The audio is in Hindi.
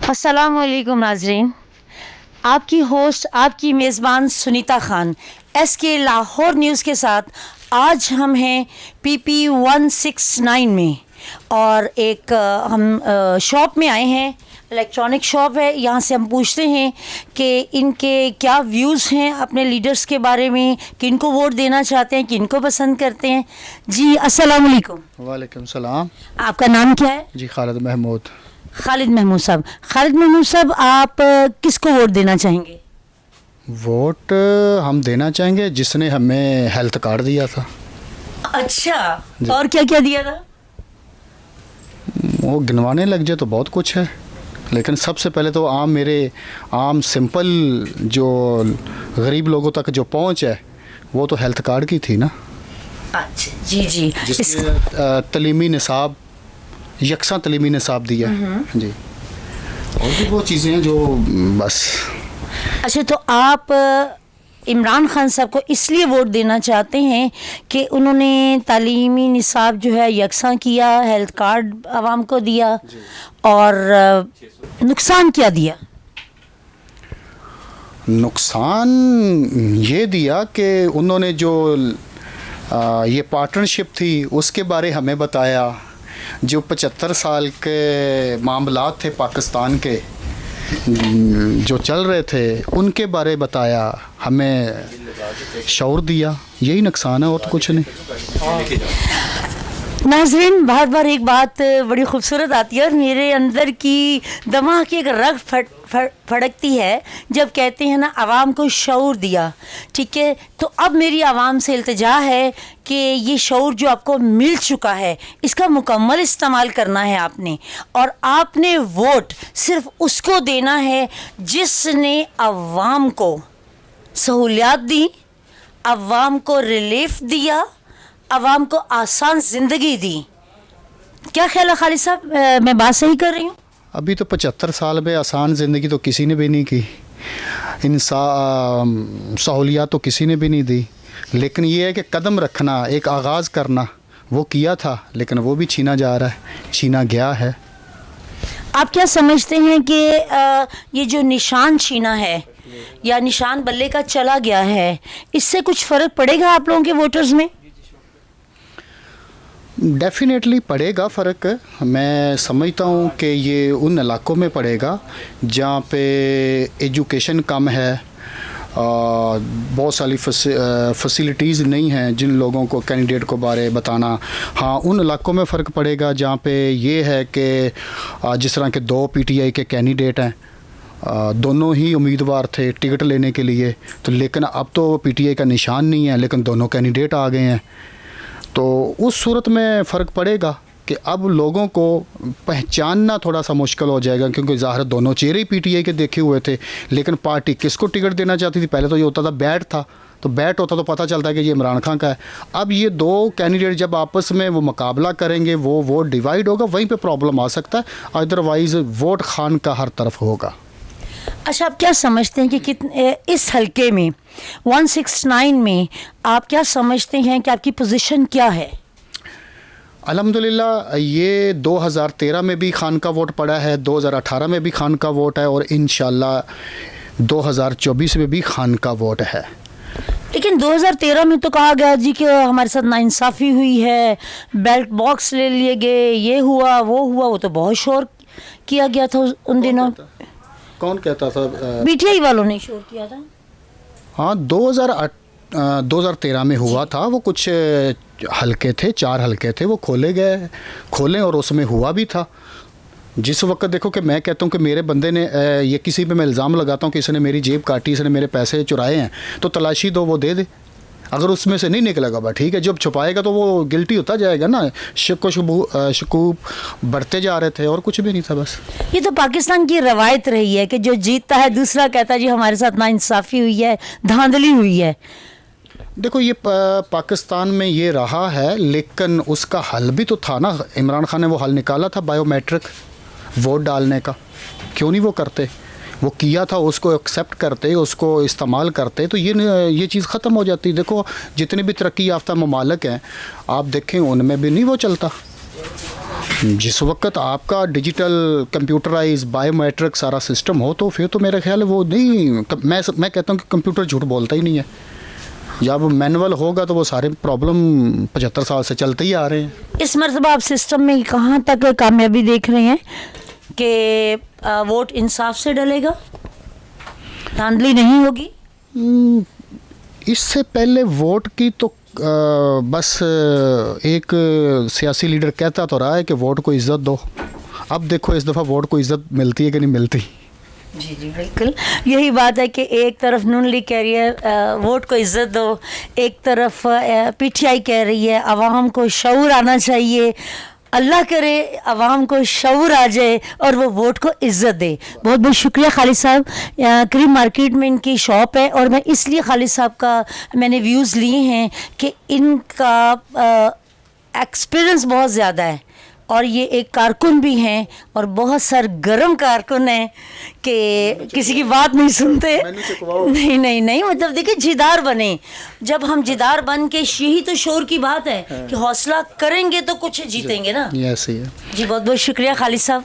अस्सलाम वालेकुम नाजरीन, आपकी होस्ट आपकी मेज़बान सुनीता ख़ान SK लाहौर न्यूज़ के साथ आज हम हैं PP 169 में और एक हम शॉप में आए हैं। इलेक्ट्रॉनिक शॉप है। यहाँ से हम पूछते हैं कि इनके क्या व्यूज़ हैं अपने लीडर्स के बारे में, किनको वोट देना चाहते हैं, किनको पसंद करते हैं। जी अस्सलाम वालेकुम। वालेकुम सलाम। आपका नाम क्या है? जी खालिद महमूद। खालिद महमूद साहब। खालिद महमूद साहब, आप किसको वोट देना चाहेंगे? वोट हम देना चाहेंगे जिसने हमें हेल्थ कार्ड दिया था। अच्छा, और क्या क्या दिया था? वो गिनवाने लग जाए तो बहुत कुछ है, लेकिन सबसे पहले तो आम सिंपल जो गरीब लोगों तक जो पहुंच है वो तो हेल्थ कार्ड की थी ना। अच्छा जी जी। जिसमें तलीमी निसाब, यकसा तलीमी निसाब दिया जी। और भी वो चीज़ें हैं जो बस। अच्छा, तो आप इमरान खान साहब को इसलिए वोट देना चाहते हैं कि उन्होंने तालीमी निसाब जो है यकसा किया, हेल्थ कार्ड आवाम को दिया, और नुकसान क्या दिया? नुकसान ये दिया कि उन्होंने जो ये पार्टनरशिप थी उसके बारे हमें बताया। जो 75 साल के मामलात थे पाकिस्तान के जो चल रहे थे उनके बारे बताया, हमें शऊर दिया। यही नुकसान है और तो कुछ नहीं। नाज़रीन, बार बार एक बात बड़ी खूबसूरत आती है और मेरे अंदर की दिमाग की एक रग फड़कती है जब कहते हैं ना आवाम को शऊर दिया। ठीक है, तो अब मेरी आवाम से इल्तिजा है कि ये शऊर जो आपको मिल चुका है इसका मुकम्मल इस्तेमाल करना है आपने, और आपने वोट सिर्फ उसको देना है जिसने आवाम को सहूलियात दी, आवाम को रिलीफ दिया, आवाम को आसान ज़िंदगी दी। क्या ख्याल है खालिद साहब, मैं बात सही कर रही हूँ? अभी तो 75 साल में आसान ज़िंदगी तो किसी ने भी नहीं की, सहूलियात तो किसी ने भी नहीं दी। लेकिन ये है कि कदम रखना, एक आगाज़ करना, वो किया था, लेकिन वो भी छीना जा रहा है, छीना गया है। आप क्या समझते हैं कि ये जो निशान छीना है या निशान बल्ले का चला गया है, इससे कुछ फ़र्क पड़ेगा आप लोगों के वोटर्स में? डेफिनेटली पड़ेगा फ़र्क। मैं समझता हूँ कि ये उन इलाक़ों में पड़ेगा जहाँ पे एजुकेशन कम है, बहुत सारी फैसिलिटीज़ नहीं हैं जिन लोगों को कैंडिडेट को बारे बताना। हाँ, उन इलाक़ों में फ़र्क पड़ेगा जहाँ पे ये है कि जिस तरह के 2 PTI के कैंडिडेट हैं, दोनों ही उम्मीदवार थे टिकट लेने के लिए, तो लेकिन अब तो PTI का निशान नहीं है, लेकिन दोनों कैंडिडेट आ गए हैं। तो उस सूरत में फ़र्क पड़ेगा कि अब लोगों को पहचानना थोड़ा सा मुश्किल हो जाएगा, क्योंकि ज़ाहिर दोनों चेहरे ही PTI के देखे हुए थे, लेकिन पार्टी किसको टिकट देना चाहती थी। पहले तो ये होता था बैट था, तो बैट होता तो पता चलता है कि ये इमरान खान का है। अब ये 2 कैंडिडेट जब आपस में वो मुकाबला करेंगे, वो वोट डिवाइड होगा, वहीं पे प्रॉब्लम आ सकता है। अदरवाइज़ वोट खान का हर तरफ होगा। अच्छा, आप क्या समझते हैं कि कितने इस हलके में 169 में आप क्या समझते हैं कि आपकी पोजीशन क्या है? अल्हम्दुलिल्लाह, ये 2013 में भी खान का वोट पड़ा है, 2018 में भी खान का वोट है, और इंशाल्लाह 2024 में भी खान का वोट है। लेकिन 2013 में तो कहा गया जी कि हमारे साथ नाइंसाफ़ी हुई है, बैलेट बॉक्स ले लिए गए, ये हुआ वो तो बहुत शोर किया गया था उन दिनों। कौन कहता था? PTI वालों ने शोर किया था। हाँ, 2013 में हुआ था। वो कुछ हलके थे, 4 हलके थे, वो खोले और उसमें हुआ भी था। जिस वक्त देखो कि मैं कहता हूँ कि मेरे बंदे ने ये किसी पे मैं इल्ज़ाम लगाता हूँ कि इसने मेरी जेब काटी, इसने मेरे पैसे चुराए हैं, तो तलाशी दो, वो दे दे। अगर उसमें से नहीं निकलेगा बा ठीक है, जब छुपाएगा तो वो गिल्टी होता जाएगा ना। शकूब बढ़ते जा रहे थे और कुछ भी नहीं था बस। ये तो पाकिस्तान की रवायत रही है कि जो जीतता है दूसरा कहता है जी हमारे साथ नाइंसाफ़ी हुई है, धांधली हुई है। देखो, ये पाकिस्तान में ये रहा है, लेकिन उसका हल भी तो था ना। इमरान खान ने वो हल निकाला था बायोमेट्रिक वोट डालने का, क्यों नहीं वो करते? वो किया था, उसको एक्सेप्ट करते, उसको इस्तेमाल करते, तो ये चीज़ ख़त्म हो जाती। देखो, जितने भी तरक्की याफ्ता ममालिक हैं आप देखें, उनमें भी नहीं वो चलता। जिस वक्त आपका डिजिटल कंप्यूटराइज बायोमेट्रिक सारा सिस्टम हो तो फिर तो मेरा ख्याल है वो नहीं, मैं कहता हूँ कि कंप्यूटर झूठ बोलता ही नहीं है। जब मैनुअल होगा तो वो सारे प्रॉब्लम 75 साल से चलते ही आ रहे हैं। इस मरतबा आप सिस्टम में कहाँ तक कामयाबी देख रहे हैं कि वोट इंसाफ से डलेगा, धांधली नहीं होगी? इससे पहले वोट की तो बस एक सियासी लीडर कहता तो रहा है कि वोट को इज़्ज़त दो। अब देखो इस दफ़ा वोट को इज़्ज़त मिलती है कि नहीं मिलती। जी जी बिल्कुल, यही बात है कि एक तरफ नून लीग कह रही है वोट को इज़्ज़त दो, एक तरफ पीटीआई कह रही है आवाम को शऊर आना चाहिए। अल्लाह करे आवाम को शऊर आ जाए और वो वोट को इज़्ज़त दे। बहुत बहुत शुक्रिया खालिद साहब। करीम मार्केट में इनकी शॉप है और मैं इसलिए खालिद साहब का मैंने व्यूज़ लिए हैं कि इनका एक्सपीरियंस बहुत ज़्यादा है और ये एक कारकुन भी हैं और बहुत सरगर्म कारकुन हैं कि किसी की बात नहीं सुनते। नहीं नहीं नहीं, मतलब देखिए जिदार बने। जब हम जिदार बन के, यही तो शोर की बात है कि हौसला करेंगे तो कुछ जीतेंगे ना। ये ऐसे ही है। जी बहुत बहुत शुक्रिया खालिद साहब।